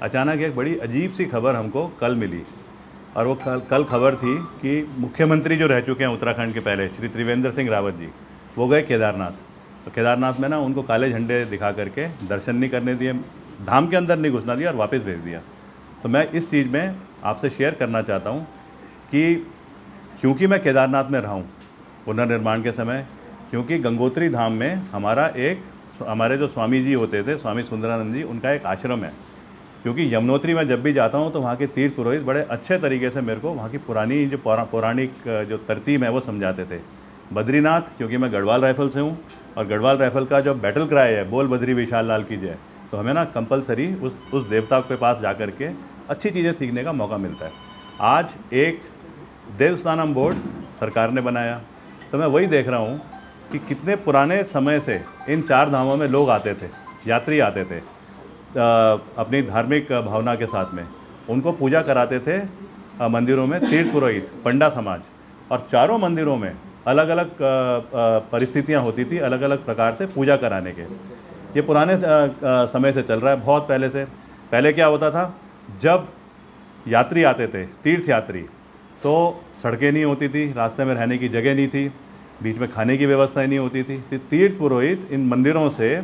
अचानक एक बड़ी अजीब सी खबर हमको कल मिली। और वो कल खबर थी कि मुख्यमंत्री जो रह चुके हैं उत्तराखंड के पहले, श्री त्रिवेंद्र सिंह रावत जी, वो गए केदारनाथ। तो केदारनाथ में ना उनको काले झंडे दिखा करके दर्शन नहीं करने दिए, धाम के अंदर नहीं घुसना दिया और वापस भेज दिया। तो मैं इस चीज़ में आपसे शेयर करना चाहता हूँ कि क्योंकि मैं केदारनाथ में रहा हूँ पुनर्निर्माण के समय, क्योंकि गंगोत्री धाम में हमारे जो स्वामी जी होते थे, स्वामी सुंदरानंद जी, उनका एक आश्रम है। क्योंकि यमुनोत्री में जब भी जाता हूँ तो वहाँ के तीर्थ पुरोहित बड़े अच्छे तरीके से मेरे को वहाँ की पुरानी जो पौराणिक जो तरतीब है वो समझाते थे। बद्रीनाथ, क्योंकि मैं गढ़वाल राइफल से हूँ और गढ़वाल राइफल का जो बैटल क्राई है, बोल बद्री विशाल लाल की जय, तो हमें ना कंपलसरी उस देवता के पास जा कर के अच्छी चीज़ें सीखने का मौका मिलता है। आज एक देवस्थानम बोर्ड सरकार ने बनाया, तो मैं वही देख रहा हूँ कि कितने पुराने समय से इन 4 धामों में लोग आते थे, यात्री आते थे अपनी धार्मिक भावना के साथ में। उनको पूजा कराते थे मंदिरों में तीर्थ पुरोहित, पंडा समाज, और चारों मंदिरों में अलग अलग परिस्थितियाँ होती थी, अलग अलग प्रकार से पूजा कराने के। ये पुराने समय से चल रहा है, बहुत पहले से। पहले क्या होता था, जब यात्री आते थे, तीर्थ यात्री, तो सड़कें नहीं होती थी, रास्ते में रहने की जगह नहीं थी, बीच में खाने की व्यवस्था नहीं होती थी। तो तीर्थ पुरोहित इन मंदिरों से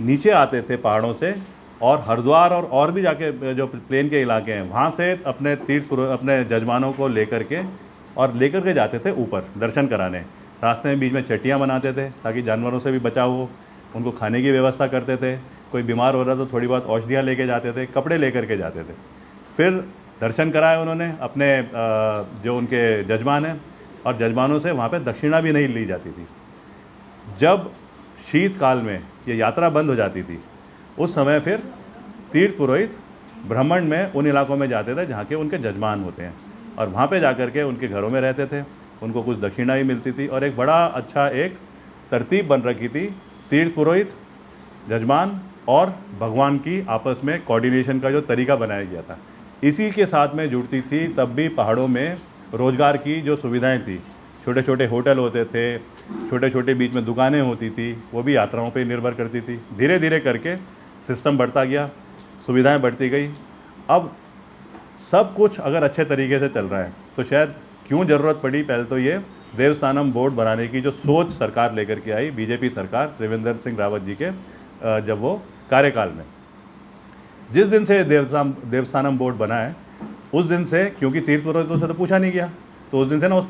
नीचे आते थे पहाड़ों से, और हरिद्वार और भी जाके जो प्लेन के इलाके हैं वहाँ से अपने अपने जजमानों को लेकर के जाते थे ऊपर दर्शन कराने। रास्ते में बीच में चट्टियाँ बनाते थे ताकि जानवरों से भी बचाव हो, उनको खाने की व्यवस्था करते थे। कोई बीमार हो रहा तो थोड़ी बहुत औषधियाँ लेके जाते थे, कपड़े लेकर के जाते थे। फिर दर्शन कराए उन्होंने अपने जो उनके जजमान हैं, और जजमानों से वहाँ पे दक्षिणा भी नहीं ली जाती थी। जब शीतकाल में ये यात्रा बंद हो जाती थी, उस समय फिर तीर्थ पुरोहित ब्रह्मंड में उन इलाकों में जाते थे जहाँ के उनके जजमान होते हैं, और वहाँ पे जाकर के उनके घरों में रहते थे। उनको कुछ दक्षिणा भी मिलती थी, और एक बड़ा अच्छा एक तरतीब बन रखी थी। तीर्थ पुरोहित, जजमान और भगवान की आपस में कोऑर्डिनेशन का जो तरीका बनाया गया था, इसी के साथ में जुड़ती थी। तब भी पहाड़ों में रोज़गार की जो सुविधाएं थी, छोटे छोटे होटल होते थे, छोटे छोटे बीच में दुकानें होती थी, वो भी यात्राओं पे निर्भर करती थी। धीरे धीरे करके सिस्टम बढ़ता गया, सुविधाएं बढ़ती गई। अब सब कुछ अगर अच्छे तरीके से चल रहा है तो शायद क्यों ज़रूरत पड़ी पहले तो ये देवस्थानम बोर्ड बनाने की, जो सोच सरकार लेकर के आई, बीजेपी सरकार त्रिवेंद्र सिंह रावत जी के जब वो कार्यकाल में, जिस दिन से देवस्थानम बोर्ड बना है उस दिन से, क्योंकि तीर्थ पुरोहितों से तो पूछा नहीं गया, तो उस दिन से ना उस